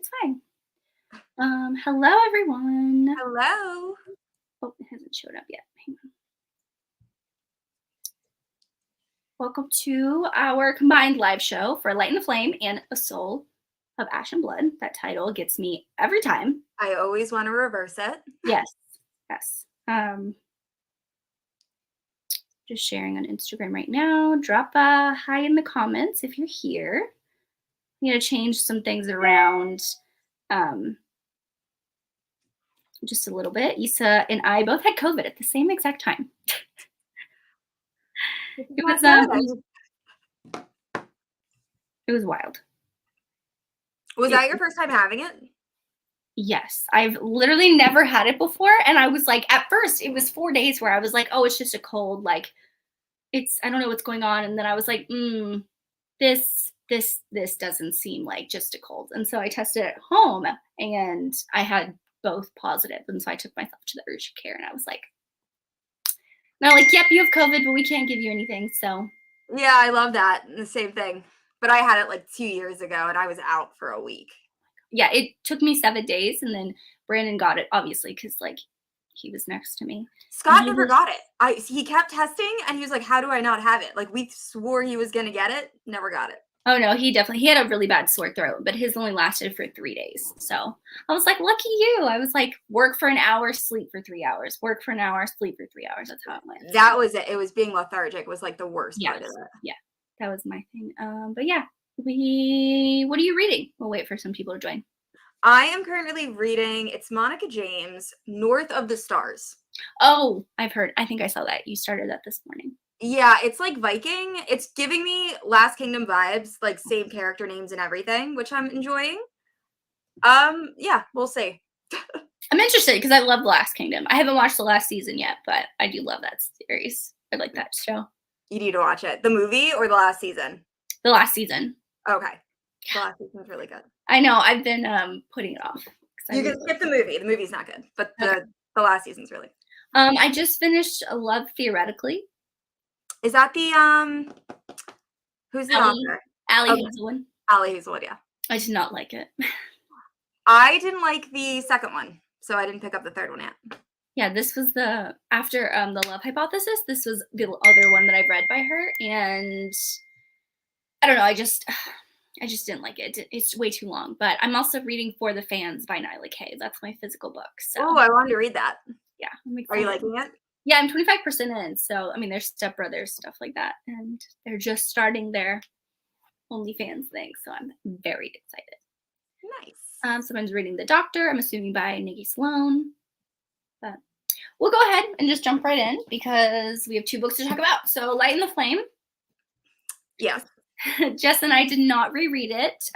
It's fine. Hello everyone. Hello. Oh, it hasn't showed up yet. Hang on. Welcome to our combined live show for Light and the Flame and A Soul of Ash and Blood. That title gets me every time. I always want to reverse it. Yes. Just sharing on Instagram right now. Drop a hi in the comments if you're here. I'm going to change some things around just a little bit. Issa and I both had COVID at the same exact time. It was wild. Was that your first time having it? Yes, I've literally never had it before. And I was like, at first it was 4 days where I was like, oh, it's just a cold. Like I don't know what's going on. And then I was like, this doesn't seem like just a cold. And so I tested at home and I had both positive. And so I took myself to the urgent care and I was like, they're like, yep, you have COVID, but we can't give you anything. So yeah, I love that. The same thing. But I had it like 2 years ago and I was out for a week. Yeah, it took me 7 days and then Brandon got it, obviously, because like he was next to me. Scott never got it. He kept testing and he was like, how do I not have it? Like we swore he was going to get it. Never got it. Oh no, he had a really bad sore throat, but his only lasted for 3 days. So I was like, lucky you. I was like, work for an hour, sleep for 3 hours, work for an hour, sleep for 3 hours. That's how it went. That was it. It was being lethargic was like the worst part of it. Yeah, that was my thing. But yeah, what are you reading? We'll wait for some people to join. I am currently reading, it's Monica James, North of the Stars. Oh, I've heard. I think I saw that. You started that this morning. Yeah, it's like Viking. It's giving me Last Kingdom vibes, like same character names and everything, which I'm enjoying. Yeah, we'll see. I'm interested because I love Last Kingdom. I haven't watched the last season yet, but I do love that series. I like that show. You need to watch it. The movie or the last season? The last season. Okay. The last season's really good. I know. I've been putting it off. You can skip the movie. The movie's not good, but the last season's really. I just finished Love Theoretically. Is that the who's the author? Allie Hazelwood. Allie Hazelwood, yeah. I did not like it. I didn't like the second one, so I didn't pick up the third one yet. Yeah, this was after the Love Hypothesis. This was the other one that I've read by her, and I don't know. I just didn't like it. It's way too long. But I'm also reading For the Fans by Nyla Kay. That's my physical book. So. Oh, I wanted to read that. Yeah. Are you liking it? Yeah, I'm 25% in. So, I mean, there's Step Brothers, stuff like that. And they're just starting their OnlyFans thing. So I'm very excited. Nice. Someone's reading The Doctor, I'm assuming by Nikki Sloan. But we'll go ahead and just jump right in because we have 2 books to talk about. So Light and the Flame. Yes. Jess and I did not reread it.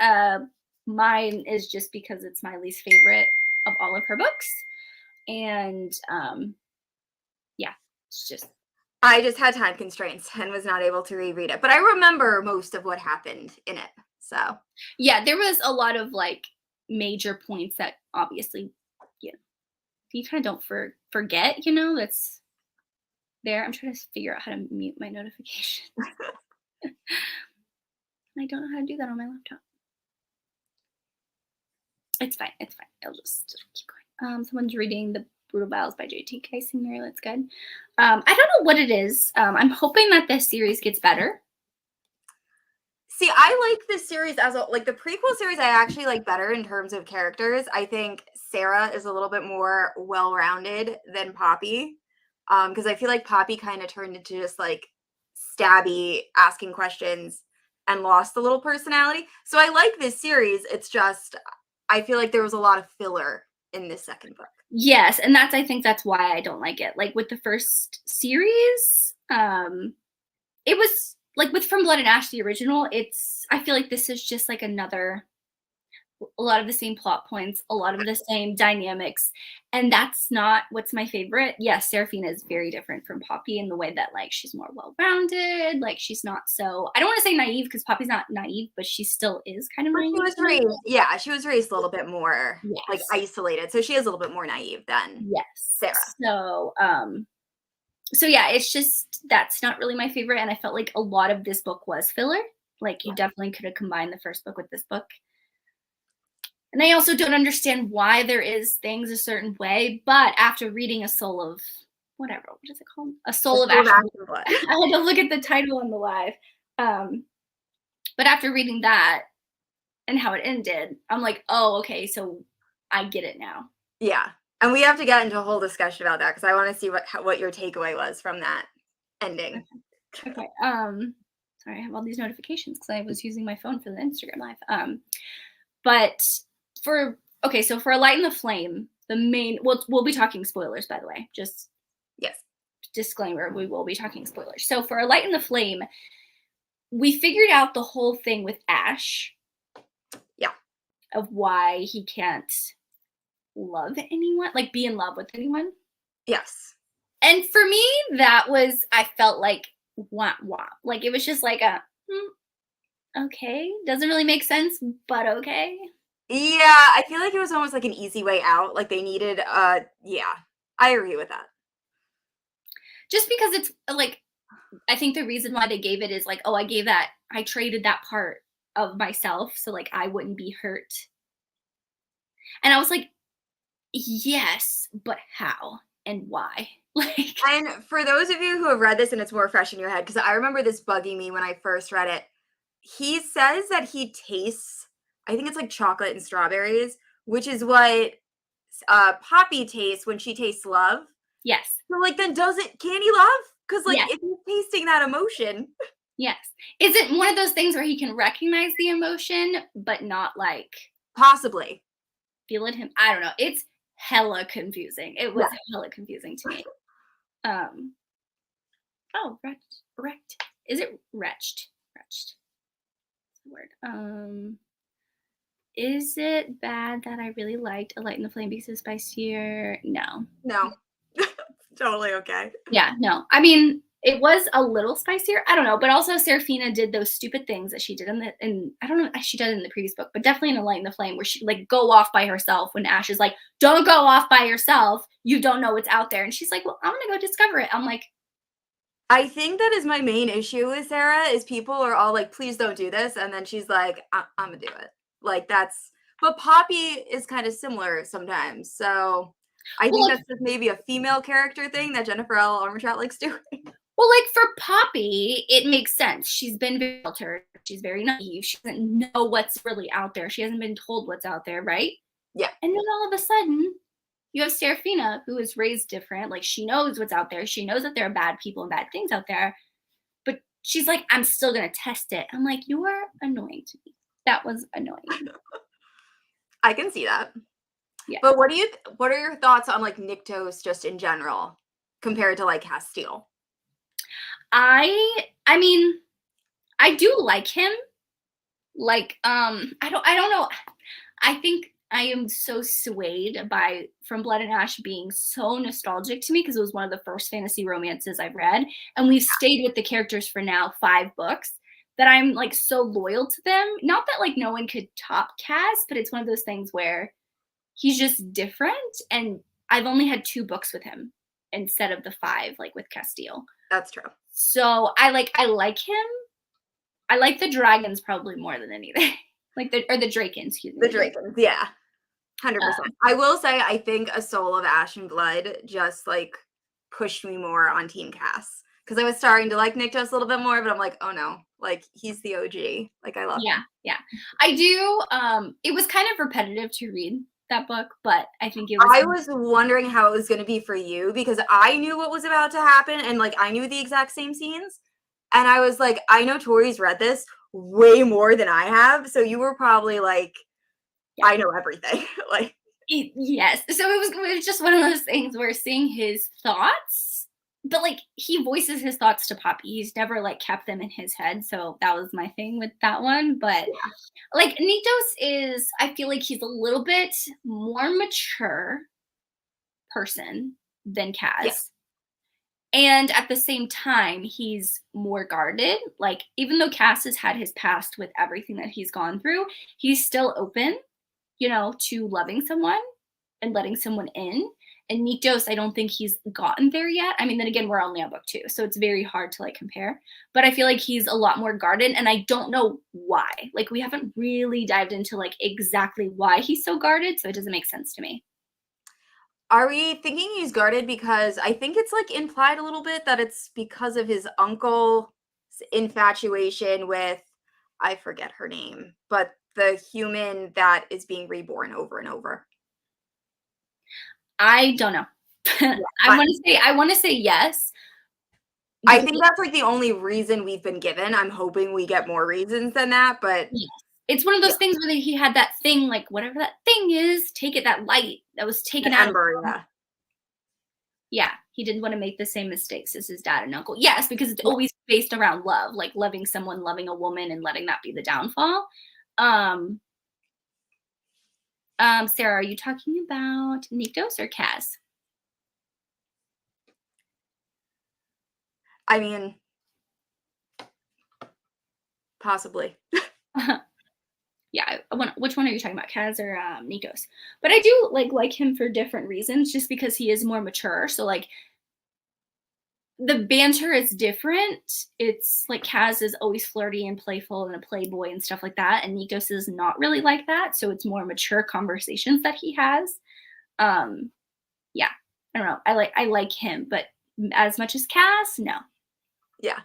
Mine is just because it's my least favorite of all of her books. And yeah, it's just. I just had time constraints and was not able to reread it. But I remember most of what happened in it. So. Yeah, there was a lot of like major points that obviously, you kind of don't forget, that's there. I'm trying to figure out how to mute my notifications. I don't know how to do that on my laptop. It's fine. I'll just keep going. Someone's reading The Brutal Vows by J.T.K. Singer. That's good. I don't know what it is. I'm hoping that this series gets better. See, I like this series like the prequel series I actually like better in terms of characters. I think Sarah is a little bit more well-rounded than Poppy. Because I feel like Poppy kind of turned into just like stabby, asking questions and lost a little personality. So I like this series. It's just, I feel like there was a lot of filler in this second book. Yes, and I think that's why I don't like it. Like with the first series, it was like with From Blood and Ash, the original, I feel like this is just like a lot of the same plot points, a lot of the same dynamics. And that's not what's my favorite. Yes, Seraphina is very different from Poppy in the way that like she's more well-rounded. Like she's not so, I don't want to say naive because Poppy's not naive, but she still is kind of naive. She was raised a little bit more like isolated. So she is a little bit more naive than Sarah. So yeah, it's just, that's not really my favorite. And I felt like a lot of this book was filler. Like you definitely could have combined the first book with this book. And I also don't understand why there is things a certain way, but after reading A Soul of whatever, what is it called? A Soul of Full of Ash. Ash and Blood. I had to look at the title on the live. But after reading that and how it ended, I'm like, oh, okay, so I get it now. Yeah. And we have to get into a whole discussion about that because I want to see what your takeaway was from that ending. Okay. Sorry, I have all these notifications because I was using my phone for the Instagram live. But so for A Light in the Flame, the main we'll be talking spoilers, by the way. Just Yes. disclaimer, we will be talking spoilers. So for A Light in the Flame, we figured out the whole thing with Ash. Yeah. Of why he can't love anyone, like be in love with anyone. Yes. And for me, that was, I felt like wah wah. Like it was just like a okay, doesn't really make sense, but okay. Yeah, I feel like it was almost like an easy way out. Like they needed yeah. I agree with that. Just because it's like, I think the reason why they gave it is like, oh, I traded that part of myself so like I wouldn't be hurt. And I was like, yes, but how and why? Like, And for those of you who have read this and it's more fresh in your head, because I remember this bugging me when I first read it. He says that he tastes, I think it's like chocolate and strawberries, which is what Poppy tastes when she tastes love. yes. So like then can he love? Because like Yes. if he's tasting that emotion. Yes. Is it one of those things where he can recognize the emotion, but not like Possibly. feel it him? I don't know. It's hella confusing. It was Yeah. hella confusing to me. Wrecked. Is it wretched? Wretched. Word. Is it bad that I really liked A Light in the Flame because it's spicier? No. No. Totally okay. Yeah, no. I mean, it was a little spicier. I don't know, but also Serafina did those stupid things that she did in I don't know if she did it in the previous book, but definitely in A Light in the Flame where she like go off by herself when Ash is like, don't go off by yourself. You don't know what's out there. And she's like, well, I'm gonna go discover it. I'm like, I think that is my main issue with Sarah is people are all like, please don't do this. And then she's like, I'm gonna do it. Like but Poppy is kind of similar sometimes. So I think that's just maybe a female character thing that Jennifer L. Armentrout likes doing. well, like for Poppy, it makes sense. She's been very sheltered. She's very naive. She doesn't know what's really out there. She hasn't been told what's out there, right? Yeah. And then all of a sudden, you have Serafina, who is raised different. Like she knows what's out there. She knows that there are bad people and bad things out there. But she's like, I'm still gonna test it. I'm like, you are annoying to me. That was annoying. I can see that. Yeah. But what are your thoughts on like Nyctos just in general compared to like Castile? I mean, I do like him. Like, I don't know. I think I am so swayed by From Blood and Ash being so nostalgic to me because it was one of the first fantasy romances I've read. And we've stayed with the characters for now 5 books that I'm like so loyal to them. Not that like no one could top Cass, but it's one of those things where he's just different. And I've only had 2 books with him instead of the 5, like with Castile. That's true. So I like him. I like the dragons probably more than anything. Like the Drakens, excuse me. The Drakens, yeah. 100%. I will say I think A Soul of Ash and Blood just like pushed me more on Team Cass. Because I was starting to like Nyctos a little bit more, but I'm like, oh no, like he's the OG. Like I love him. Yeah. I do. It was kind of repetitive to read that book, but I think it was. I was wondering how it was going to be for you because I knew what was about to happen and like I knew the exact same scenes. And I was like, I know Tori's read this way more than I have. So you were probably like, yeah. I know everything. Like, yes. So it was just one of those things where seeing his thoughts, but like he voices his thoughts to Poppy. He's never like kept them in his head. So that was my thing with that one. But yeah. Like Nyctos is, I feel like he's a little bit more mature person than Cass. Yeah. And at the same time, he's more guarded. Like, even though Cass has had his past with everything that he's gone through, he's still open, you know, to loving someone and letting someone in. And Nikos, I don't think he's gotten there yet. I mean, then again, we're only on book 2, so it's very hard to like compare. But I feel like he's a lot more guarded, and I don't know why. Like, we haven't really dived into like exactly why he's so guarded, so it doesn't make sense to me. Are we thinking he's guarded because I think it's like implied a little bit that it's because of his uncle's infatuation with, I forget her name, but the human that is being reborn over and over. I don't know. Yeah, I want to say yes. I think that's like the only reason we've been given. I'm hoping we get more reasons than that, but yes. It's one of those things where he had that thing, like whatever that thing is, take it, that light that was taken out Ember, of him. Yeah, he didn't want to make the same mistakes as his dad and uncle. Yes, because it's always based around love, like loving someone, loving a woman, and letting that be the downfall. Sarah, are you talking about Nikos or Kaz? I mean, possibly. Yeah, which one are you talking about, Kaz or Nikos? But I do like him for different reasons, just because he is more mature. So like the banter is different. It's like Kaz is always flirty and playful and a playboy and stuff like that, and Nikos is not really like that. So it's more mature conversations that he has. Yeah, I don't know. I like him, but as much as Kaz, no. Yeah,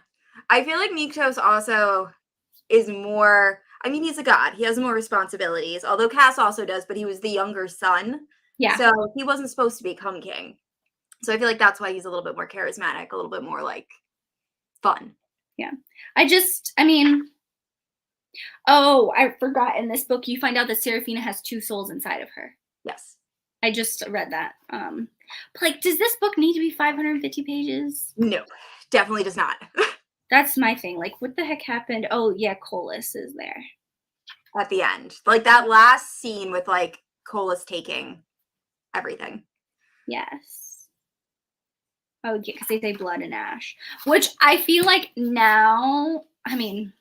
I feel like Nikos also is more. I mean, he's a god. He has more responsibilities, although Cass also does, but he was the younger son. Yeah. So he wasn't supposed to become king. So I feel like that's why he's a little bit more charismatic, a little bit more like fun. Yeah. I mean, oh, I forgot, in this book you find out that Seraphina has 2 souls inside of her. Yes. I just read that. But like, does this book need to be 550 pages? No, definitely does not. That's my thing. Like, what the heck happened? Oh, yeah, Colas is there. At the end. Like that last scene with like Colas taking everything. Yes. Oh, yeah, because they say blood and ash. Which I feel like now, I mean,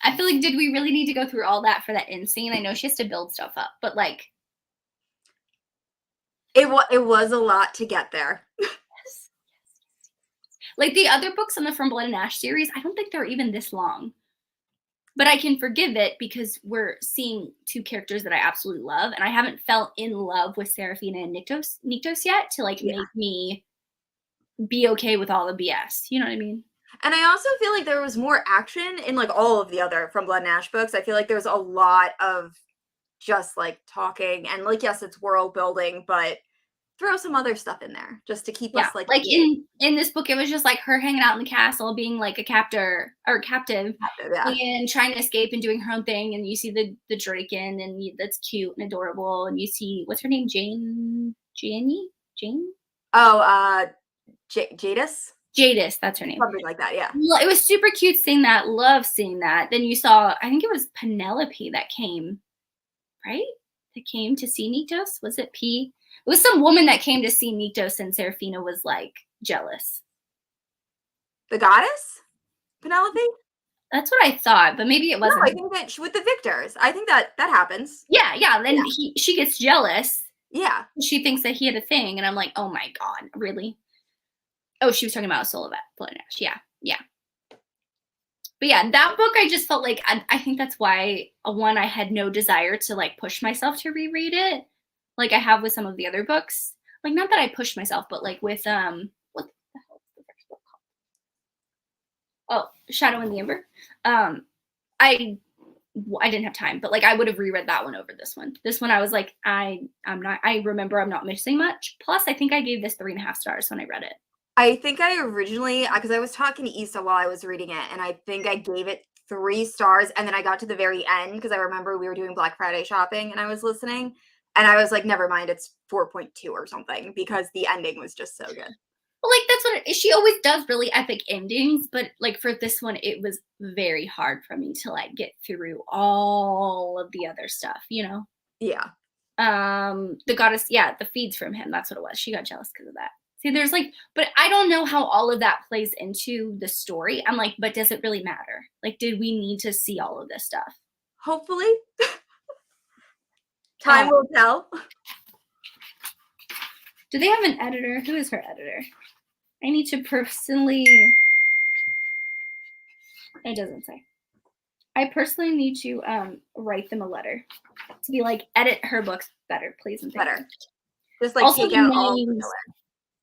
I feel like, did we really need to go through all that for that end scene? I know she has to build stuff up, but like, it was a lot to get there. Like the other books on the From Blood and Ash series, I don't think they're even this long. But I can forgive it because we're seeing 2 characters that I absolutely love, and I haven't fell in love with Seraphina and Nikos yet to like make me be okay with all the BS. You know what I mean? And I also feel like there was more action in like all of the other From Blood and Ash books. I feel like there's a lot of just like talking and like, yes, it's world building, but throw some other stuff in there just to keep us like in this book, it was just like her hanging out in the castle, being like a captive, and trying to escape and doing her own thing. And you see the Draken, and that's cute and adorable. And you see, what's her name, Jane. Oh, Jadis. That's her name. Something like that, yeah. It was super cute seeing that. Love seeing that. Then you saw, I think it was Penelope that came, right? That came to see Nikos. Was it P? It was some woman that came to see Nikos, and Seraphina was like jealous. The goddess? Penelope? That's what I thought, but maybe it wasn't. No, I think that with the victors. I think that happens. Yeah. Then she gets jealous. Yeah. She thinks that he had a thing, and I'm like, oh my God, really? Oh, she was talking about Soul of Blood and Ash. Yeah. But yeah, that book, I just felt like, I think that's why, one, I had no desire to like push myself to reread it, like I have with some of the other books. Like, not that I pushed myself, but like with what the hell is the first book called? Oh, Shadow in the Ember. I didn't have time, but like I would have reread that one over this one. This one I was like, I remember I'm not missing much. Plus, I think I gave this 3.5 stars when I read it. I think I originally, because I was talking to Issa while I was reading it, and I think I gave it 3 stars, and then I got to the very end because I remember we were doing Black Friday shopping and I was listening, and I was like, never mind, it's 4.2 or something because the ending was just so good. Well, like that's what she always does, really epic endings, but like for this one, it was very hard for me to like get through all of the other stuff, you know? Yeah. The goddess, the feeds from him, that's what it was. She got jealous because of that. See, there's like, but I don't know how all of that plays into the story. I'm like, but does it really matter? Like, did we need to see all of this stuff? Hopefully. Time will tell. Do they have an editor? Who is her editor? I need to personally. It doesn't say. I personally need to write them a letter to be like, edit her books better, please and thank you. Just like Also take out all the filler.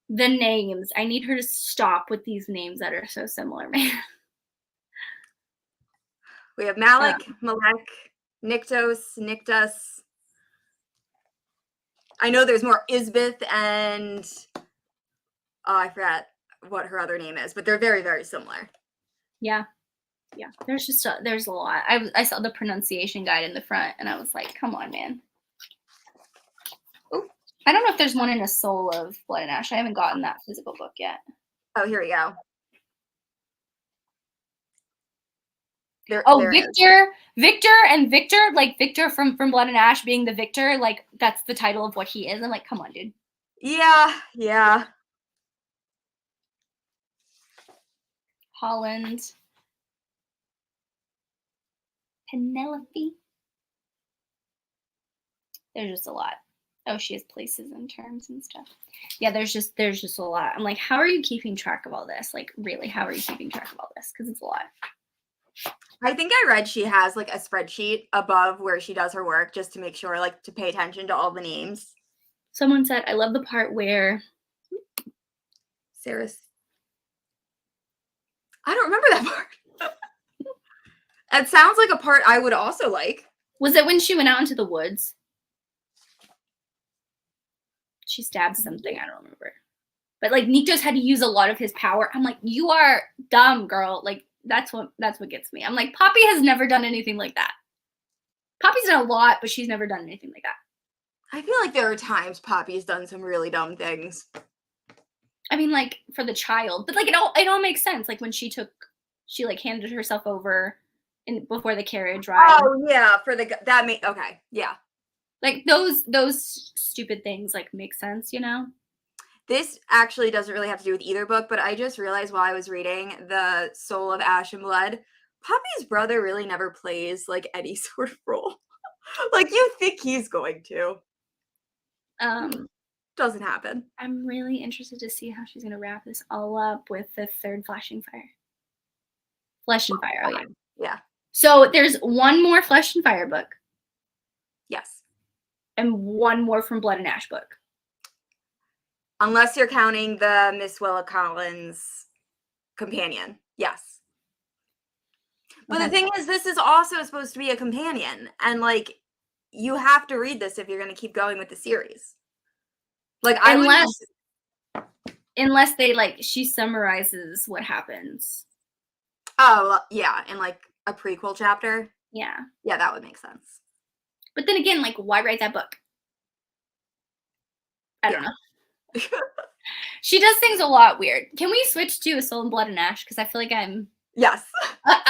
The names. I need her to stop with these names that are so similar, man. We have Malik, Malek, Niktos, Niktas. I know there's more Isbeth and I forgot what her other name is, but they're very, very similar. Yeah. Yeah. There's a lot. I saw the pronunciation guide in the front and I was like, come on, man. Ooh. I don't know if there's one in A Soul of Blood and Ash. I haven't gotten that physical book yet. Oh, here we go. Victor, like Victor from Blood and Ash being the victor, like that's the title of what he is. I'm like, come on, dude. Yeah. Holland. Penelope. There's just a lot. Oh, she has places and terms and stuff. Yeah, there's just a lot. I'm like, how are you keeping track of all this? Like, really, how are you keeping track of all this? Because it's a lot. I think I read she has like a spreadsheet above where she does her work just to make sure, like, to pay attention to all the names. Someone said, I love the part where Sarah's. I don't remember that part. It sounds like a part I would also like. Was it when she went out into the woods? She stabbed something. I don't remember. But like Niktos had to use a lot of his power. I'm like, you are dumb, girl. Like that's what gets me. I'm like, Poppy has never done anything like that. Poppy's done a lot, but she's never done anything like that. I feel like there are times Poppy's done some really dumb things. I mean, like for the child, but like it all makes sense. Like when she like handed herself over before the carriage ride. Oh yeah, okay, yeah. Like those stupid things like make sense, you know? This actually doesn't really have to do with either book, but I just realized while I was reading The Soul of Ash and Blood, Poppy's brother really never plays like any sort of role. Like you think he's going to. Doesn't happen. I'm really interested to see how she's gonna wrap this all up with the third Flesh and Fire. Flesh and Fire, oh yeah. Yeah. So there's one more Flesh and Fire book. Yes. And one more from Blood and Ash book. Unless you're counting the Miss Willa Collins companion. Yes. But the thing is, this is also supposed to be a companion. And like, you have to read this if you're going to keep going with the series. Like, unless they like, she summarizes what happens. Oh, yeah. In like a prequel chapter. Yeah. Yeah, that would make sense. But then again, like, why write that book? I don't know. She does things a lot weird. Can we switch to A Soul of Blood and Ash? Because I feel like I'm... Yes.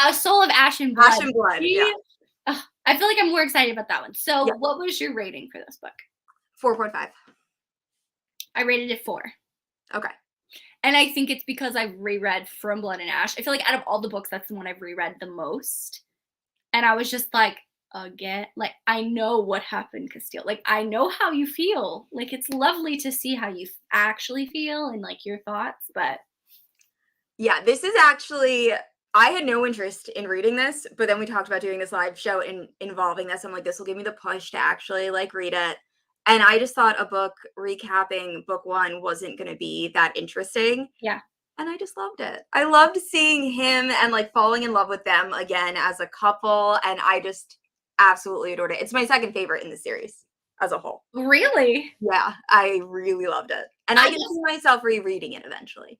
A Soul of Ash and Blood. Ash and Blood, yeah. I feel like I'm more excited about that one. So what was your rating for this book? 4.5. I rated it 4. Okay. And I think it's because I've reread From Blood and Ash. I feel like out of all the books, that's the one I've reread the most. And I was just like, again, like, I know what happened, Castile. Like, I know how you feel. Like, it's lovely to see how you actually feel and, like, your thoughts, but... Yeah, this is actually... I had no interest in reading this, but then we talked about doing this live show and involving this. I'm like, this will give me the push to actually, like, read it. And I just thought a book recapping book 1 wasn't going to be that interesting. Yeah. And I just loved it. I loved seeing him and, like, falling in love with them again as a couple. And I just absolutely adored it. It's my second favorite in the series as a whole. Really? Yeah, I really loved it. And I can see myself rereading it eventually.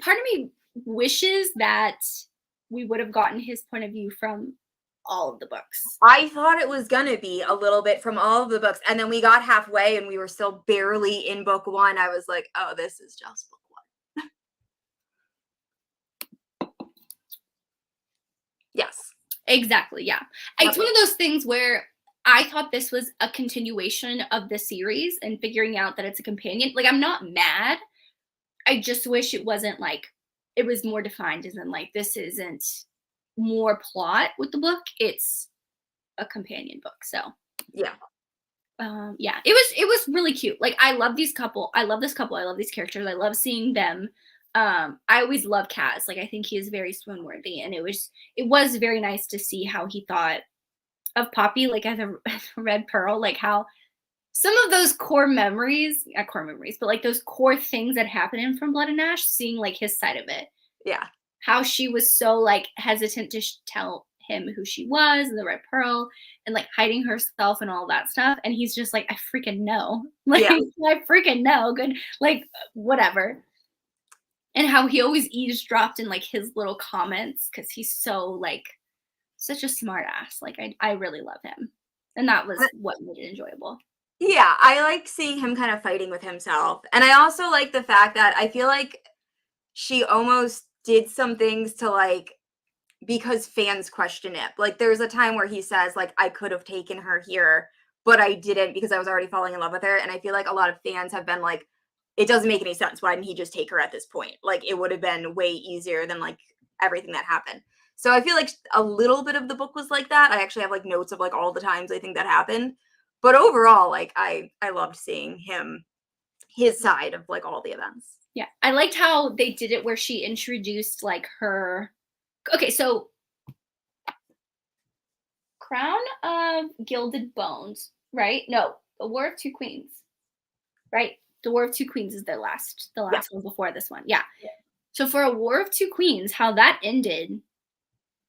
Part of me wishes that we would have gotten his point of view from all of the books. I thought it was gonna be a little bit from all of the books, and then we got halfway and we were still barely in book 1. I was like, oh, this is just book 1. Yes. Exactly, yeah. It's one of those things where I thought this was a continuation of the series and figuring out that it's a companion. Like, I'm not mad. I just wish it wasn't like, it was more defined as in like, this isn't more plot with the book. It's a companion book, so. Yeah. Yeah, it was really cute. Like, I love these couple. I love this couple. I love these characters. I love seeing them. I always love Kaz. Like, I think he is very swoon worthy, and it was very nice to see how he thought of Poppy, like as a, as a red pearl, like how some of those core memories, not core memories, but like those core things that happen in From Blood and Ash, seeing like his side of it, Yeah. how she was so like hesitant to tell him who she was and the red pearl and like hiding herself and all that stuff, and he's just like, I freaking know. Like, Yeah. I freaking know. Good, like, whatever. And how he always eavesdropped in like his little comments because he's so like such a smart ass. Like, I really love him, and that was what made it enjoyable. Yeah, I like seeing him kind of fighting with himself. And I also like the fact that I feel like she almost did some things to like because fans question it. Like there's a time where he says like I could have taken her here, but I didn't because I was already falling in love with her. And I feel like a lot of fans have been like, it doesn't make any sense. Why didn't he just take her at this point? Like it would have been way easier than like everything that happened. So I feel like a little bit of the book was like that. I actually have like notes of like all the times I think that happened. But overall, like I loved seeing his side of like all the events. Yeah, I liked how they did it where she introduced like her. Okay, so Crown of Gilded Bones, right? No, the War of Two Queens, right? The War of Two Queens is the last one before this one. Yeah. So for a War of Two Queens, how that ended,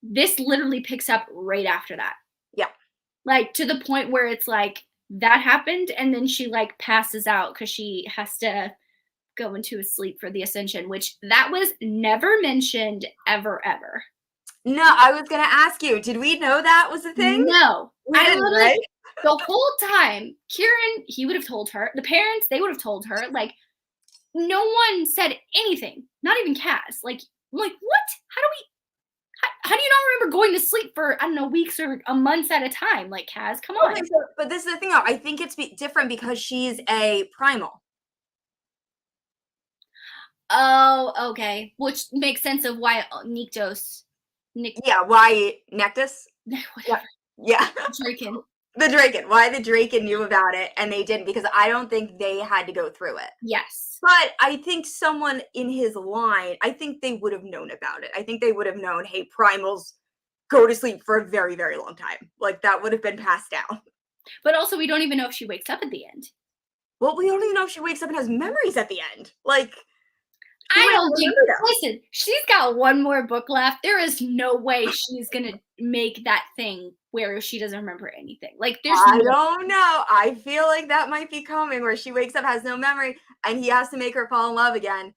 this literally picks up right after that. Yeah. Like to the point where it's like that happened and then she like passes out because she has to go into a sleep for the ascension, which that was never mentioned ever. No, I was gonna ask you, did we know that was a thing? No. We didn't, literally, right? the whole time, Kieran, he would have told her, the parents, they would have told her, like, no one said anything, not even Cass. Like, I'm like, what? How do you not remember going to sleep for, I don't know, weeks or a month at a time? Like, Cass, come on. Okay, so, but this is the thing though, I think it's different because she's a primal. Oh, okay. Which makes sense of why Nyktos. Yeah, why Nectus? Whatever. Yeah. Draken. The Draken. Why the Draken knew about it and they didn't, because I don't think they had to go through it. Yes. But I think someone in his line, I think they would have known about it. I think they would have known, hey, primals go to sleep for a very, very long time. Like that would have been passed down. But also, we don't even know if she wakes up at the end. Well, we don't even know if she wakes up and has memories at the end. Like, I don't think. Listen, she's got one more book left. There is no way she's gonna make that thing where she doesn't remember anything. Like, there's. I don't know. I feel like that might be coming, where she wakes up, has no memory, and he has to make her fall in love again.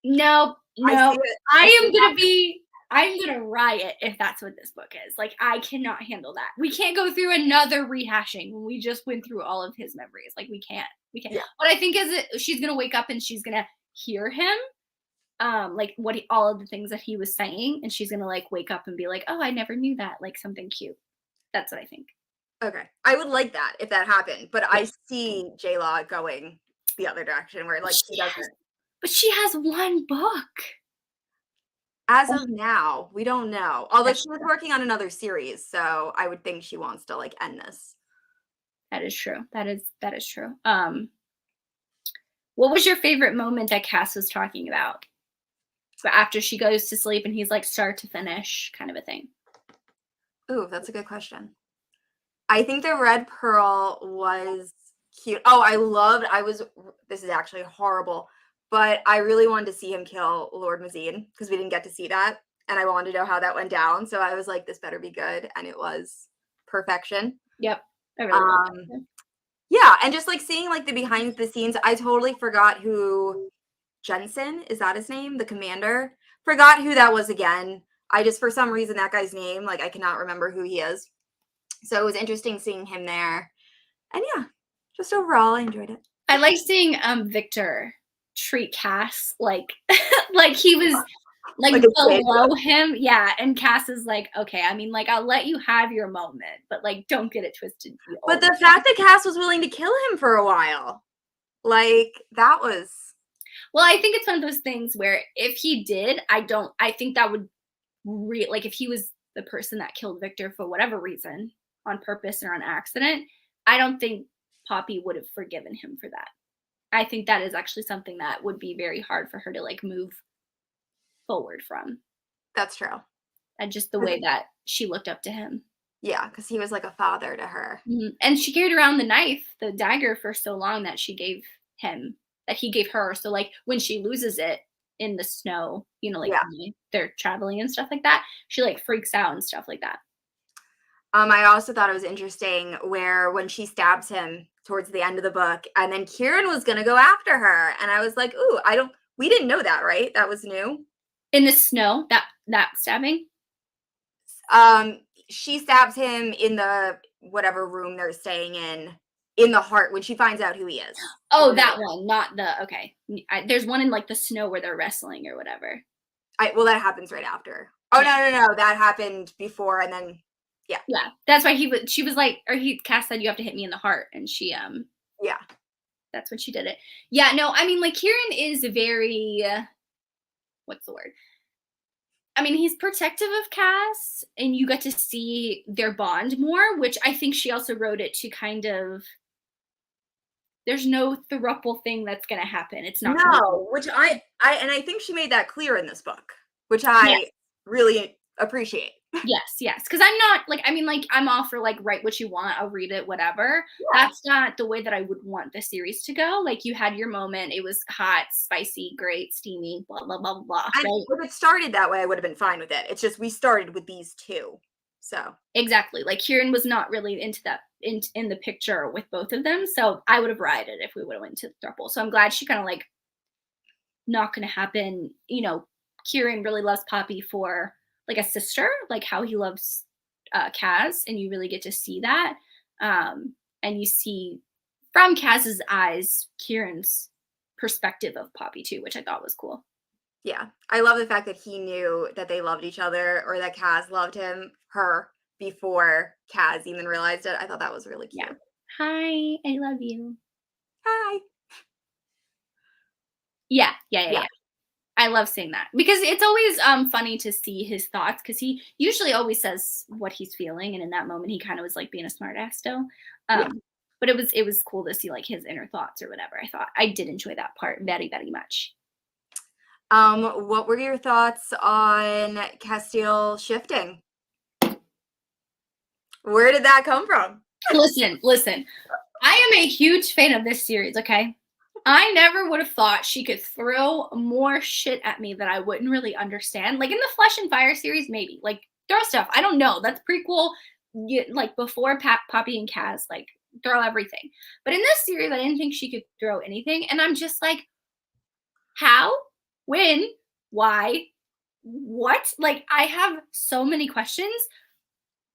No. I'm gonna riot if that's what this book is. Like, I cannot handle that. We can't go through another rehashing when we just went through all of his memories. Like, we can't. Yeah. What I think is that she's gonna wake up and she's gonna hear him, like all of the things that he was saying, and she's gonna like wake up and be like, oh, I never knew that, like something cute. That's what I think. Okay, I would like that if that happened, but I see J-Law going the other direction where like she doesn't. But she has one book. As of now, we don't know. Although she was working on another series, so I would think she wants to like end this. That is true. That is true. What was your favorite moment that Cass was talking about? But after she goes to sleep and he's like start to finish kind of a thing. Ooh, that's a good question. I think the red pearl was cute. Oh, this is actually horrible, but I really wanted to see him kill Lord Mazine because we didn't get to see that. And I wanted to know how that went down. So I was like, this better be good. And it was perfection. Yep. I really yeah, and just like seeing like the behind the scenes, I totally forgot who Jensen, is that his name? The commander? Forgot who that was again. I just, for some reason, that guy's name, like I cannot remember who he is. So it was interesting seeing him there. And yeah, just overall, I enjoyed it. I like seeing Victor treat Cass like like he was like below him. Yeah, and Cass is like, okay, I mean, like, I'll let you have your moment, but like, don't get it twisted. But the fact that Cass was willing to kill him for a while, like, that was. Well, I think it's one of those things where if he did, I think that would like if he was the person that killed Victor for whatever reason, on purpose or on accident, I don't think Poppy would have forgiven him for that. I think that is actually something that would be very hard for her to like move forward from. That's true. And just the way that she looked up to him. Yeah, because he was like a father to her. And she carried around the knife, the dagger, for so long that she gave him, that he gave her. So like when she loses it in the snow, you know, like when they're traveling and stuff like that, she like freaks out and stuff like that. I also thought it was interesting where when she stabs him towards the end of the book, and then Kieran was gonna go after her, and I was like, "Ooh, we didn't know that, right? That was new." In the snow, that stabbing. She stabs him in the whatever room they're staying in the heart when she finds out who he is. Oh, that one, not the okay. There's one in like the snow where they're wrestling or whatever. Well, that happens right after. Oh no, that happened before, and then yeah. That's why she was like, or Cass said you have to hit me in the heart, and she yeah, that's when she did it. Yeah, no, I mean like Kieran is very what's the word? I mean, he's protective of Cass, and you get to see their bond more, which I think she also wrote it to kind of. There's no throuple thing that's going to happen. It's not. Which I think she made that clear in this book, which I really appreciate. Yes. Because I'm not like, I mean, like I'm all for like write what you want. I'll read it, whatever. Yeah. That's not the way that I would want the series to go. Like you had your moment. It was hot, spicy, great, steamy, blah, blah, blah, blah. And if it started that way, I would have been fine with it. It's just we started with these two. So exactly. Like Kieran was not really into that in the picture with both of them. So I would have rioted if we would have went to the throuple. So I'm glad she kind of like not going to happen. You know, Kieran really loves Poppy for like a sister, like how he loves Kaz, and you really get to see that. And you see from Kaz's eyes, Kieran's perspective of Poppy too, which I thought was cool. Yeah. I love the fact that he knew that they loved each other, or that Kaz loved her before Kaz even realized it. I thought that was really cute. Yeah. Hi, I love you. Hi. Yeah. I love seeing that because it's always funny to see his thoughts, because he usually always says what he's feeling, and in that moment he kind of was like being a smart ass still. But it was cool to see like his inner thoughts or whatever. I did enjoy that part very, very much. What were your thoughts on Castile shifting? Where did that come from? Listen. I am a huge fan of this series, okay? I never would have thought she could throw more shit at me that I wouldn't really understand. Like in the Flesh and Fire series, maybe. Like throw stuff. I don't know. That's prequel. Like before Poppy and Kaz, like throw everything. But in this series, I didn't think she could throw anything. And I'm just like, how? When? Why? What? Like I have so many questions.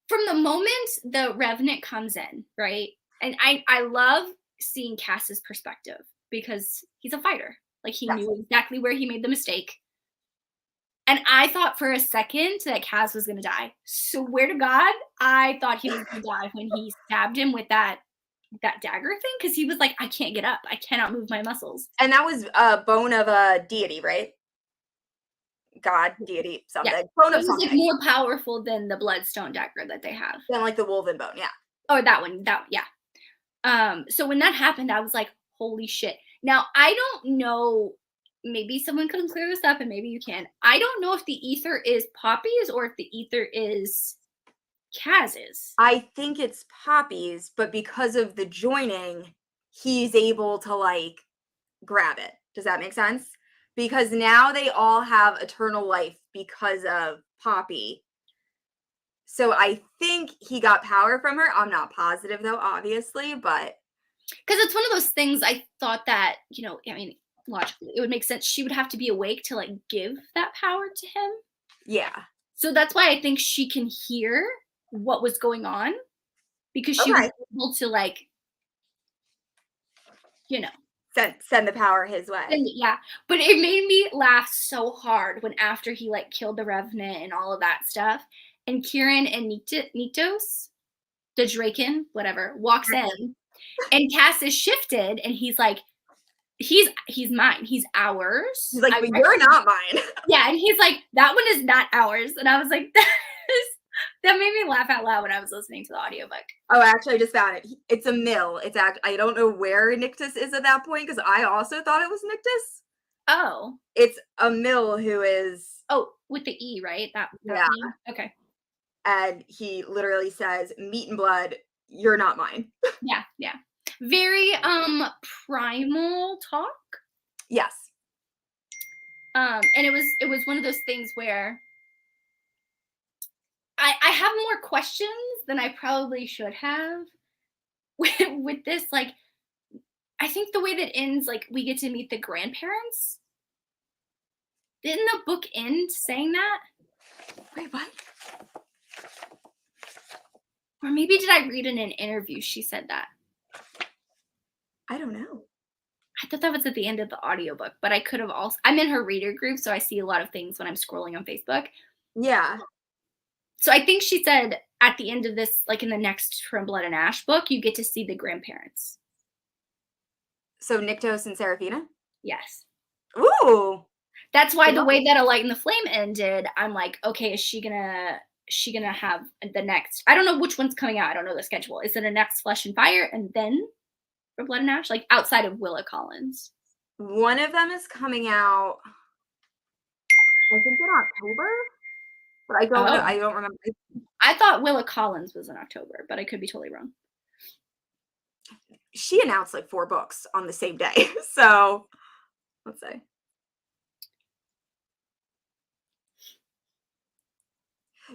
From the moment the Revenant comes in, right? And I love seeing Cass's perspective, because he's a fighter. Like he knew exactly where he made the mistake. And I thought for a second that Kaz was going to die. Swear to God, I thought he was going to die when he stabbed him with that dagger thing, because he was like, I can't get up. I cannot move my muscles. And that was a bone of a deity, right? God, deity, something. Yeah. Bone of it was something. Like more powerful than the bloodstone dagger that they have. Than like the woven bone, yeah. Oh, that one. Yeah. So when that happened, I was like, holy shit. Now, I don't know, maybe someone can clear this up, and maybe you can. I don't know if the ether is Poppy's or if the ether is Kaz's. I think it's Poppy's, but because of the joining, he's able to like grab it. Does that make sense? Because now they all have eternal life because of Poppy. So I think he got power from her. I'm not positive though, obviously, but because it's one of those things. I thought that, you know, I mean, logically it would make sense. She would have to be awake to like give that power to him. Yeah. So that's why I think she can hear what was going on, because she was able to like, you know, send the power his way. Yeah. But it made me laugh so hard when after he like killed the Revenant and all of that stuff, and Kieran and Niktos, the Draken, whatever, walks in, and Cass is shifted, and he's like, he's mine. He's ours. He's like, but you're not mine. Yeah, and he's like, that one is not ours. And I was like, that is That made me laugh out loud when I was listening to the audiobook. Oh, actually, I just found it. It's a mill. It's I don't know where Nictus is at that point because I also thought it was Nictus. Oh. It's a mill who is. Oh, with the E, right? That Yeah. name? Okay. And he literally says, "Meat and blood, you're not mine." Yeah, yeah. Very primal talk. Yes. And it was one of those things where I have more questions than I probably should have with this. Like, I think the way that ends, like, we get to meet the grandparents. Didn't the book end saying that? Wait, what? Or maybe did I read in an interview she said that? I don't know. I thought that was at the end of the audiobook, but I could have also. I'm in her reader group, so I see a lot of things when I'm scrolling on Facebook. Yeah. So I think she said at the end of this, like in the next From Blood and Ash book, you get to see the grandparents. So Nyktos and Seraphina? Yes. Ooh. That's why the way that A Light in the Flame ended, I'm like, okay, is she gonna have the next? I don't know which one's coming out. I don't know the schedule. Is it a next Flesh and Fire and then For Blood and Ash? Like outside of Willa Collins. One of them is coming out, I think in October, but I don't know. I don't remember. I thought Willa Collins was in October, but I could be totally wrong. She announced like 4 books on the same day. So let's see.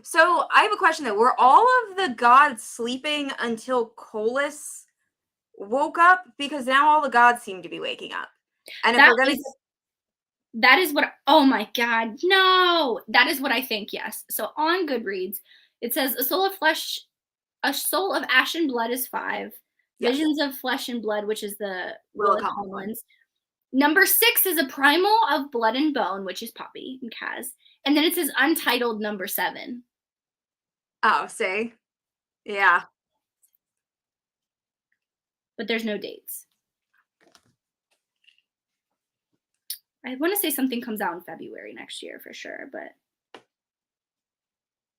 So I have a question though. Were all of the gods sleeping until Colas woke up? Because now all the gods seem to be waking up. And if we're gonna that is what, oh my God, no. That is what I think, yes. So on Goodreads, it says a soul of ash and blood is 5. Yes. Visions of Flesh and Blood, which is the Willa Collins. Number 6 is a primal of blood and bone, which is Poppy and Kaz. And then it says untitled number 7. Oh, see? Yeah. But there's no dates. I want to say something comes out in February next year for sure, but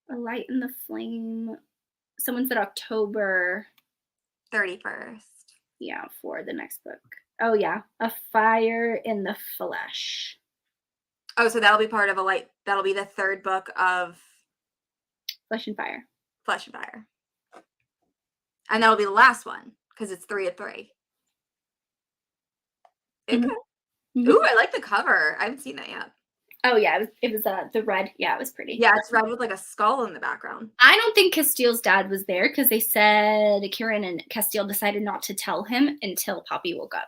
A Light in the Flame. Someone said October 31st. Yeah, for the next book. Oh yeah, A Fire in the Flesh. Oh, so that'll be part of that'll be the 3rd book of Flesh and Fire. Flesh and Fire. And that'll be the last one, because it's 3 of 3. Okay. Mm-hmm. Ooh, I like the cover. I haven't seen that yet. Oh yeah, it was the red. Yeah, it was pretty. Yeah, it's red with like a skull in the background. I don't think Castile's dad was there because they said Kieran and Castile decided not to tell him until Poppy woke up.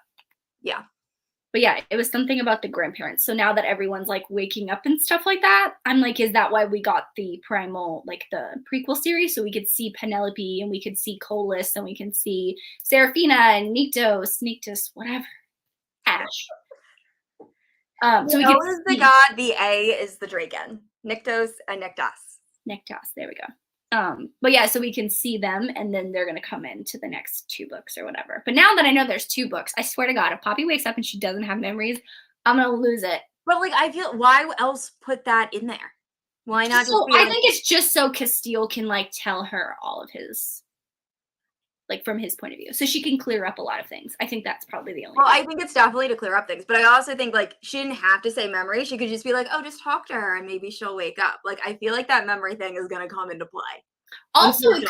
Yeah. But yeah, it was something about the grandparents. So now that everyone's like waking up and stuff like that, I'm like, is that why we got the primal, like the prequel series? So we could see Penelope and we could see Colas and we can see Seraphina and Nyktos, whatever. Ash. So we can is the god, the A is the Draken. Nyktos and Nyktos. Nyktos, there we go. But yeah, so we can see them and then they're going to come into the next 2 books or whatever. But now that I know there's 2 books, I swear to God, if Poppy wakes up and she doesn't have memories, I'm going to lose it. But like, I feel, why else put that in there? Why not just I think it's just so Castile can like tell her all of his, like from his point of view. So she can clear up a lot of things. I think that's probably the only Well, I think it's definitely to clear up things. But I also think like she didn't have to say memory. She could just be like, oh, just talk to her and maybe she'll wake up. Like I feel like that memory thing is gonna come into play. Also, it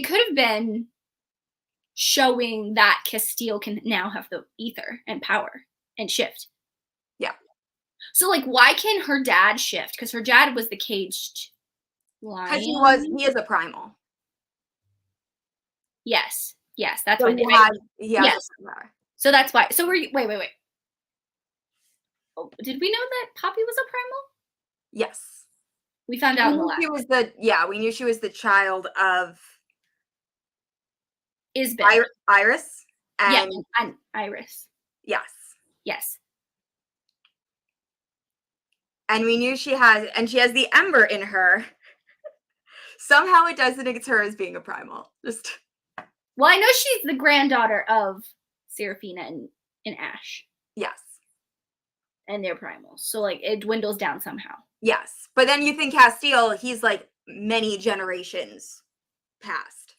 could have been showing that Castile can now have the ether and power and shift. Yeah. So like why can her dad shift? Because her dad was the caged lion. Because he is a primal. Yes, that's so why. Yes. So that's why. So wait. Oh, did we know that Poppy was a primal? Yes. We found out. We knew she was the child of Isbeth. Iris. And Iris. Yes. And we knew she has the ember in her. Somehow it designates her as being a primal. Well, I know she's the granddaughter of Seraphina and Ash. Yes. And they're primals. So, like, it dwindles down somehow. Yes. But then you think Castile, he's, like, many generations past.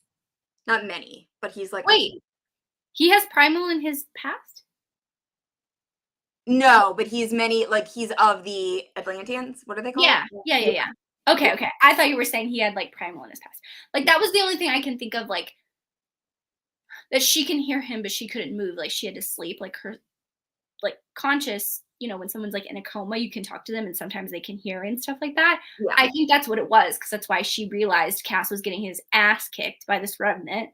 Not many, but he's like a Wait, he has primal in his past? no, but he's many like he's of the Atlanteans. What are they called? Yeah. Yeah, yeah, Yeah. yeah. Okay, Yeah. okay. I thought you were saying he had, like, primal in his past. Like, that was the only thing I can think of, like, that she can hear him, but she couldn't move, like, she had to sleep, like, her like, conscious, when someone's, like, in a coma, you can talk to them, and sometimes they can hear and stuff like that. Yeah. I think that's what it was, because that's why she realized Cass was getting his ass kicked by this revenant.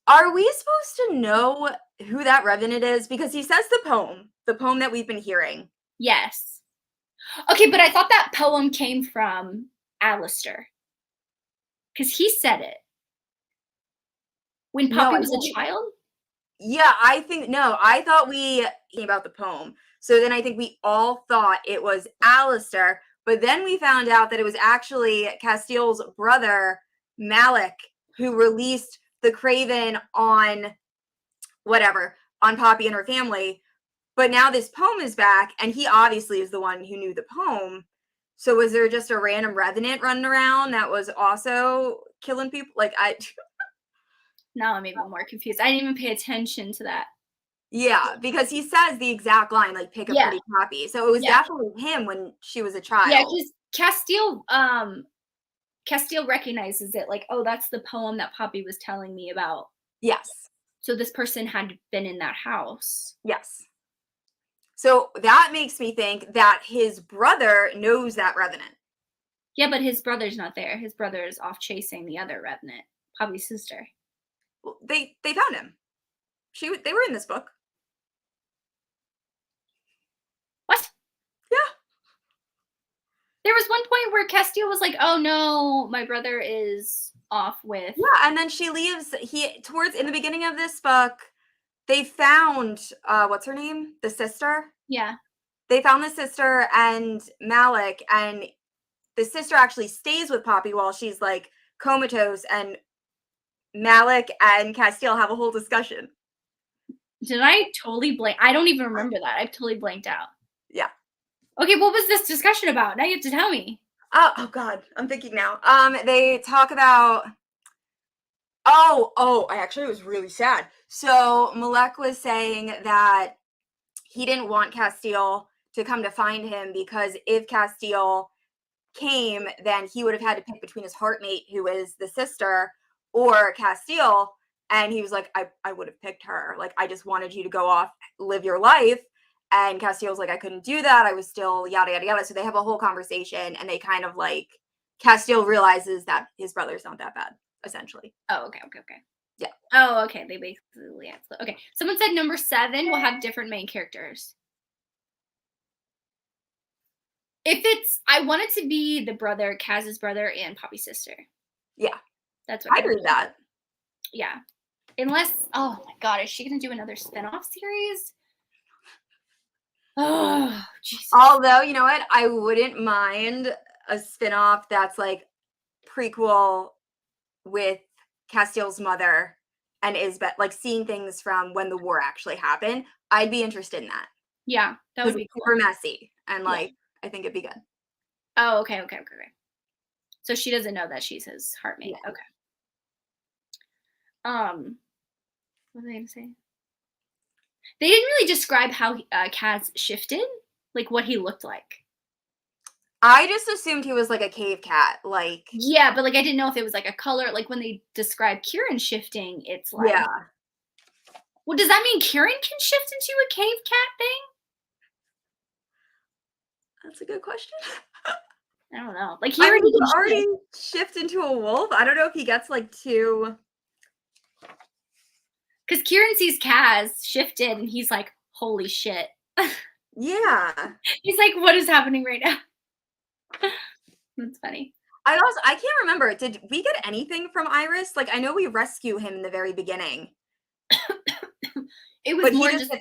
Are we supposed to know who that revenant is? Because he says the poem that we've been hearing. Yes. Okay, but I thought that poem came from Alistair, because he said it when No, Poppy I was think a child? yeah, I think no, I thought we came about the poem. So then I think we all thought it was Alistair, but then we found out that it was actually Castile's brother, Malik, who released the Craven on whatever, on Poppy and her family. But now this poem is back, and he obviously is the one who knew the poem. So was there just a random revenant running around that was also killing people? Like I Now I'm even more confused. I didn't even pay attention to that. yeah, because he says the exact line, like, "Pick a Yeah, pretty poppy." So it was yeah, definitely him when she was a yeah. child. Because Castile recognizes it, like, oh, that's the poem that Poppy was telling me about. Yes, So this person had been in that house. yes. So that makes me think that his brother knows that revenant. Yeah, but his brother's not there. His brother is off chasing the other revenant, Poppy's sister. Well, they found him. They were in this book. What? Yeah, There was one point where Castile was like, "Oh no, my brother is off with." yeah, and then she leaves. He towards in the beginning of this book, they found what's her name? The sister. Yeah. They found the sister and Malik, and the sister actually stays with Poppy while she's like comatose, and Malik and Castile have a whole discussion. Did I totally blank? I don't even remember that. I've totally blanked out. Yeah. Okay, what was this discussion about? Now you have to tell me. Oh God, I'm thinking now. They talk about I actually was really sad. So Malek was saying that he didn't want Castile to come to find him because if Castile came, then he would have had to pick between his heartmate, who is the sister, or Castile. And he was like, I would have picked her. Like, I just wanted you to go off, live your life. And Castile's like, I couldn't do that. I was still yada, yada, yada. So they have a whole conversation, and they kind of like, Castile realizes that his brother's not that bad, essentially. Oh, okay, okay, okay. Yeah. Oh, okay. They basically okay. Someone said number 7 will have different main characters. If it's, I want it to be the brother, Kaz's brother, and Poppy's sister. Yeah. That's what I agree with that. Yeah. Unless, oh my God, is she gonna do another spinoff series? Oh, Jesus. Although, you know what? I wouldn't mind a spin-off that's like prequel with Castile's mother and Isbeth, like seeing things from when the war actually happened. I'd be interested in that. Yeah, that would Because be it's cool. super messy. And Yeah. like, I think it'd be good. Oh, okay, okay, okay, okay. So she doesn't know that she's his heartmate. Yeah. Okay. What was I gonna say? They didn't really describe how Kaz shifted, like what he looked like. I just assumed he was like a cave cat. Like, Yeah, but like I didn't know if it was like a color. Like when they describe Kieran shifting, it's like, yeah. well, does that mean Kieran can shift into a cave cat thing? That's a good question. I don't know. Like he I already mean, he can already shift. shift into a wolf. I don't know if he gets like too. Because Kieran sees Kaz shifted and he's like, holy shit. Yeah. He's like, what is happening right now? That's funny. I can't remember. Did we get anything from Iris? Like, I know we rescue him in the very beginning. It was But more he just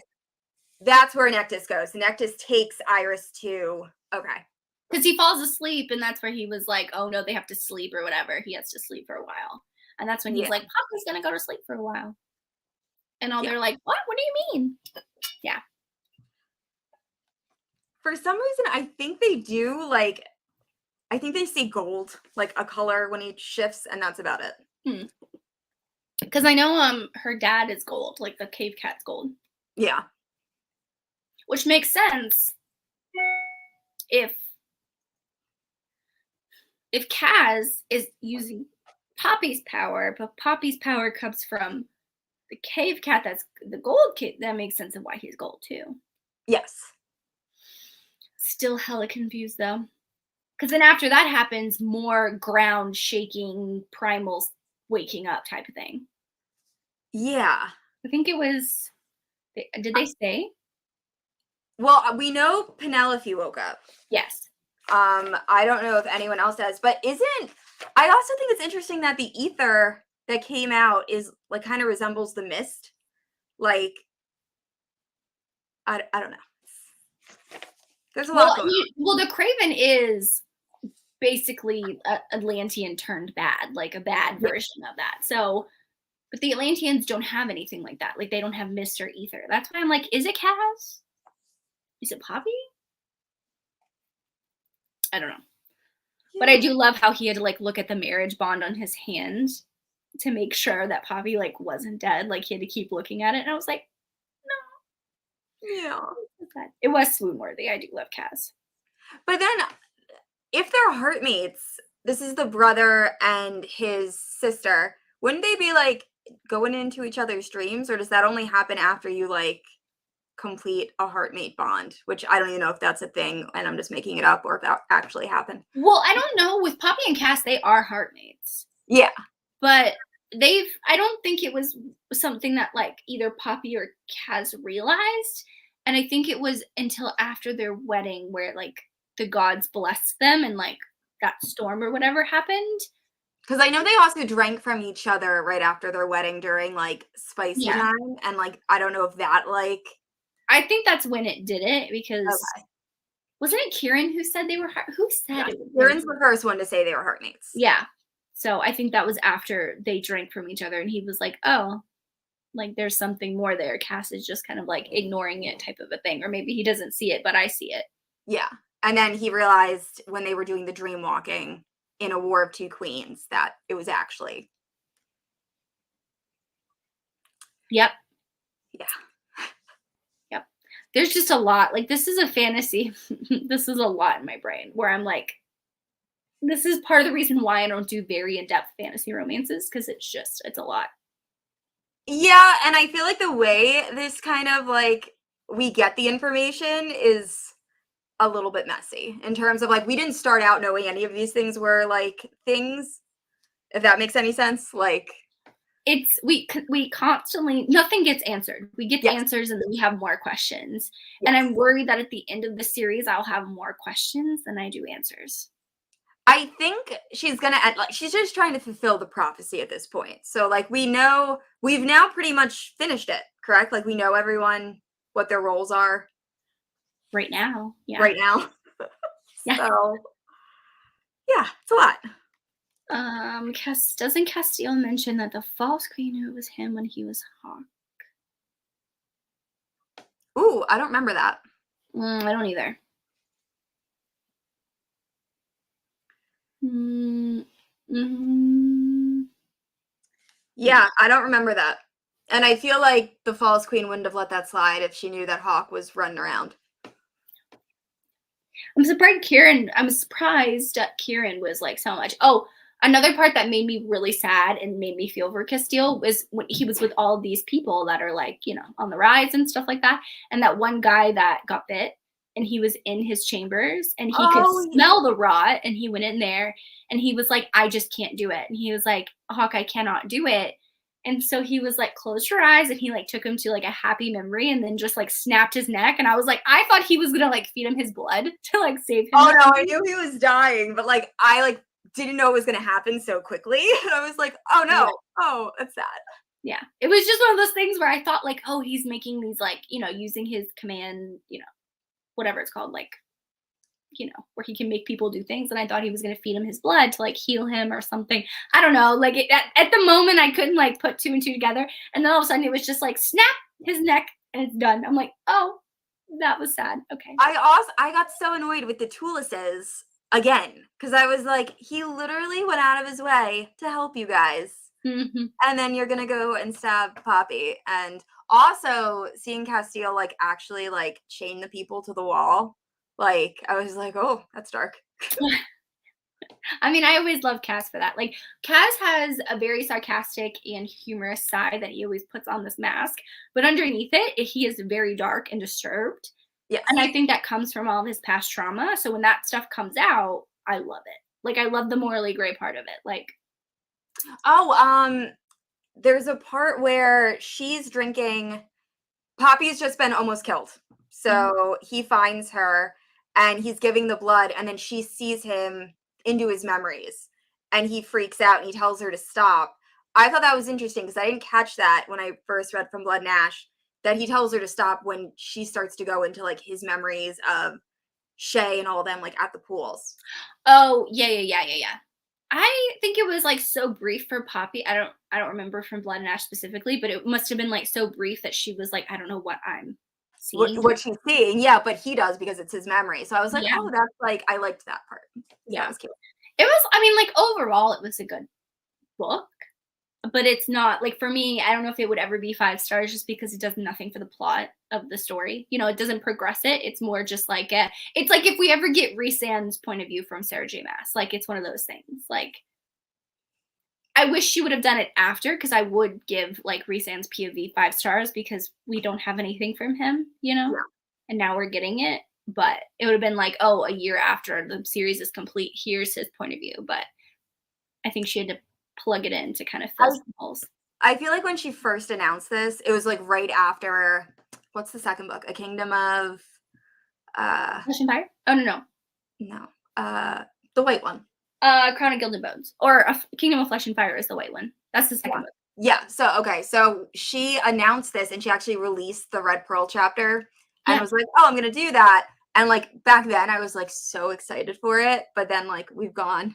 that's where Nectis goes. Nectis takes Iris to okay. because he falls asleep and that's where he was like, oh no, they have to sleep or whatever. He has to sleep for a while. And that's when he's Yeah. like, Papa's gonna go to sleep for a while. And all Yeah. they're like, what do you mean? Yeah. For some reason, I think they do like I think they see gold, like a color when he shifts, and that's about it. Because I know her dad is gold, like the cave cat's gold. Yeah. Which makes sense if Kaz is using Poppy's power, but Poppy's power comes from the cave cat that's the gold kid, that makes sense of why he's gold too. Yes. Still hella confused though. Because then after that happens, more ground shaking, primals waking up type of thing. Yeah. I think it was, did they say? Well, we know Penelope woke up. Yes. I don't know if anyone else does, but I also think it's interesting that the ether that came out is like kind of resembles the mist. Like, I don't know. There's a lot going on. Well, the Craven is basically Atlantean turned bad, like a bad version of that. So, but the Atlanteans don't have anything like that. Like they don't have mist or ether. That's why I'm like, is it Kaz? Is it Poppy? I don't know. Yeah. But I do love how he had to like look at the marriage bond on his hand to make sure that Poppy like wasn't dead. Like he had to keep looking at it, and I was like, no. Yeah. It was swoon worthy. I do love Kaz. But then, if they're heartmates, this is the brother and his sister. Wouldn't they be like going into each other's dreams, or does that only happen after you like complete a heartmate bond? Which I don't even know if that's a thing, and I'm just making it up, or if that actually happened. Well, I don't know. With Poppy and Cass, they are heartmates. Yeah, but I don't think it was something that like either Poppy or Kaz realized, and I think it was until after their wedding where like the gods blessed them and like that storm or whatever happened. Because I know they also drank from each other right after their wedding during like spicy time, and like I don't know if that like. I think that's when it did it, because wasn't it Kieran who said they were who said it? Kieran's the first one to say they were heartmates. Yeah. So I think that was after they drank from each other, and he was like, oh, like there's something more there. Cass is just kind of like ignoring it type of a thing. Or maybe he doesn't see it, but I see it. Yeah. And then he realized when they were doing the dream walking in A War of Two Queens that it was actually. Yep. Yeah. Yep. There's just a lot. Like this is a fantasy. This is a lot in my brain where I'm like, this is part of the reason why I don't do very in-depth fantasy romances, because it's a lot. Yeah, and I feel like the way this kind of like we get the information is a little bit messy in terms of like we didn't start out knowing any of these things were like things, if that makes any sense. Like it's we constantly, nothing gets answered. We get the answers and then we have more questions. And I'm worried that at the end of the series I'll have more questions than I do answers. I think she's gonna like she's just trying to fulfill the prophecy at this point. So like we've now pretty much finished it, correct? Like we know everyone what their roles are right now. Yeah. Right now. Yeah. So yeah, it's a lot. Doesn't Castile mention that the false queen knew it was him when he was Hawk? Ooh, I don't remember that. I don't either. Yeah, I don't remember that. And I feel like the false queen wouldn't have let that slide if she knew that Hawk was running around. I'm surprised that Kieran was like so much. Oh, another part that made me really sad and made me feel for Castile was when he was with all these people that are like, you know, on the rise and stuff like that. And that one guy that got bit, and he was in his chambers and he could smell the rot, and he went in there and he was like, I just can't do it. And he was like, Hawk, I cannot do it. And so he was like, close your eyes, and he like took him to like a happy memory and then just like snapped his neck. And I was like, I thought he was gonna like feed him his blood to like save him. Oh no, I knew he was dying, but like I like didn't know it was gonna happen so quickly. And I was like, oh no, oh, that's sad. Yeah, it was just one of those things where I thought like, oh, he's making these like, you know, using his command, you know, whatever it's called, like, you know, where he can make people do things. And I thought he was going to feed him his blood to like heal him or something. I don't know. Like at the moment I couldn't like put two and two together. And then all of a sudden it was just like snap his neck and it's done. I'm like, oh, that was sad. Okay. I got so annoyed with the Tulises again, because I was like, he literally went out of his way to help you guys. Mm-hmm. And then you're gonna go and stab Poppy. And also seeing Castile like actually like chain the people to the wall, like I was like, oh, that's dark. I mean, I always love Kaz for that. Like, Kaz has a very sarcastic and humorous side that he always puts on this mask, but underneath it, he is very dark and disturbed. Yes. And I think that comes from all of his past trauma. So when that stuff comes out, I love it. Like, I love the morally gray part of it. Like, Oh, there's a part where she's drinking. Poppy's just been almost killed. So he finds her and he's giving the blood, and then she sees him into his memories and he freaks out and he tells her to stop. I thought that was interesting because I didn't catch that when I first read From Blood and Ash, that he tells her to stop when she starts to go into like his memories of Shay and all of them like at the pools. oh, yeah. I think it was like so brief for Poppy. I don't remember from Blood and Ash specifically, but it must have been like so brief that she was like, I don't know what I'm seeing. What she's seeing, yeah, but he does because it's his memory. So I was like, Yeah. oh, that's like I liked that part. Yeah. That was cute. It was, I mean, like overall, it was a good book, but it's not like for me, I don't know if it would ever be 5 stars just because it does nothing for the plot of the story. You know, it doesn't progress it. It's more just like it's like if we ever get Rhysand's point of view from Sarah J. Maas, like it's one of those things. Like I wish she would have done it after because I would give like Rhysand's POV 5 stars because we don't have anything from him, you know, and now we're getting it. But it would have been like, oh, a year after the series is complete, here's his point of view. But I think she had to plug it in to kind of fill some holes. I feel like when she first announced this, it was like right after what's the second book? A Kingdom of Flesh and Fire? Oh no. The white one. Crown of Gilded Bones. Or Kingdom of Flesh and Fire is the white one. That's the second book. Yeah. So okay. So she announced this and she actually released the Red Pearl chapter and was like, oh, I'm gonna do that. And like back then I was like so excited for it, but then like we've gone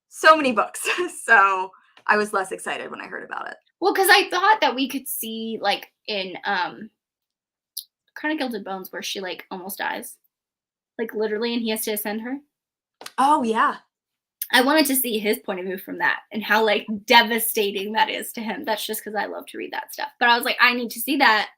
so many books. So I was less excited when I heard about it. Well, because I thought that we could see like in Crown of Gilded Bones where she like almost dies. Like literally, and he has to ascend her. Oh yeah. I wanted to see his point of view from that and how like devastating that is to him. That's just because I love to read that stuff. But I was like, I need to see that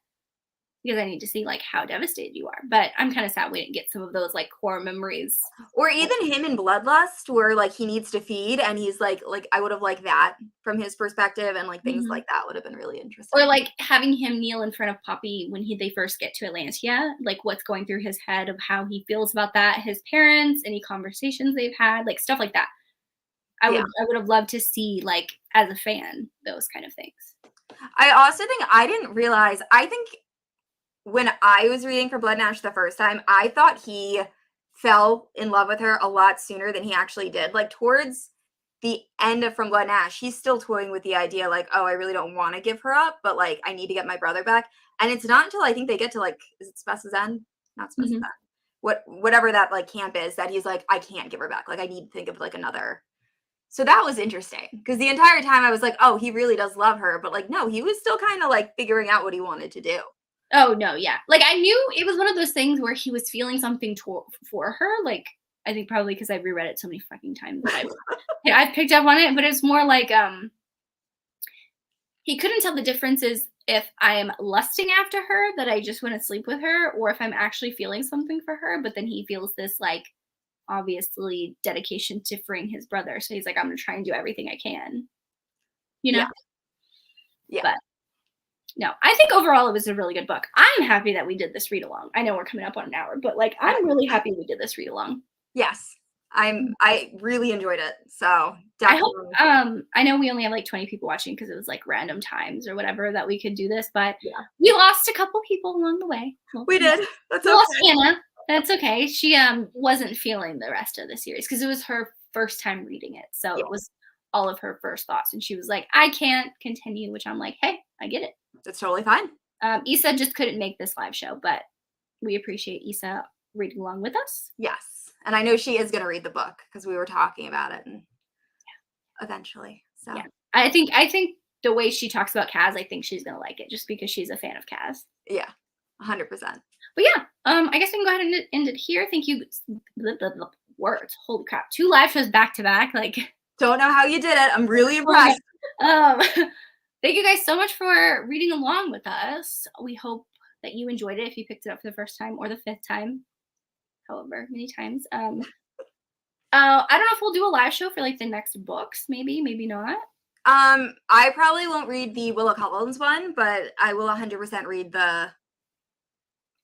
because I need to see like how devastated you are. But I'm kind of sad we didn't get some of those like core memories. Or even him in Bloodlust where like he needs to feed and he's like I would have liked that from his perspective and like things like that would have been really interesting. Or like having him kneel in front of Poppy when they first get to Atlantia, like what's going through his head of how he feels about that, his parents, any conversations they've had, like stuff like that. I would have loved to see like as a fan those kind of things. I also think I didn't realize, I think when I was reading for Blood and Ash the first time, I thought he fell in love with her a lot sooner than he actually did. Like towards the end of From Blood and Ash, he's still toying with the idea like, oh, I really don't want to give her up, but like I need to get my brother back. And it's not until I think they get to like, is it Spessa's End? Not Spessa's End. Whatever that like camp is, that he's like, I can't give her back. Like I need to think of like another. So that was interesting because the entire time I was like, oh, he really does love her. But like, no, he was still kind of like figuring out what he wanted to do. Oh, no. Yeah. Like I knew it was one of those things where he was feeling something for her. Like I think probably because I reread it so many fucking times that I picked up on it. But it's more like he couldn't tell the differences if I am lusting after her, that I just want to sleep with her, or if I'm actually feeling something for her. But then he feels this like obviously dedication to freeing his brother. So he's like, I'm going to try and do everything I can, you know? Yeah. But no, I think overall it was a really good book. I'm happy that we did this read along. I know we're coming up on an hour, but like, I'm really happy we did this read along. Yes. I really enjoyed it. So definitely. I know we only have like 20 people watching because it was like random times or whatever that we could do this, but we lost a couple people along the way. We did. That's okay. Lost Anna. That's okay. She wasn't feeling the rest of the series because it was her first time reading it. So it was all of her first thoughts. And she was like, I can't continue, which I'm like, hey, I get it. That's totally fine. Issa just couldn't make this live show, but we appreciate Issa reading along with us. Yes. And I know she is going to read the book because we were talking about it and eventually. So I think the way she talks about Kaz, I think she's going to like it just because she's a fan of Kaz. Yeah. 100%. But yeah, I guess we can go ahead and end it here. Thank you. words. Holy crap. 2 live shows back to back. Like, Don't know how you did it. I'm really impressed. Thank you guys so much for reading along with us. We hope that you enjoyed it if you picked it up for the first time or the 5th time, however many times. I don't know if we'll do a live show for like the next books, maybe not. I probably won't read the Willa Collins one, but I will 100% read the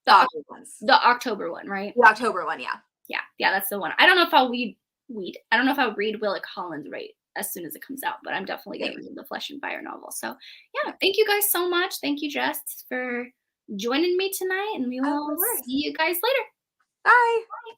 August ones. The October one, right? The October one, yeah. Yeah, that's the one. I don't know if I'll I don't know if I'll read Willa Collins right as soon as it comes out, but I'm definitely going to read the Flesh and Fire novel. So yeah, thank you guys so much. Thank you, Jess, for joining me tonight, and we will see you guys later. Bye. Bye.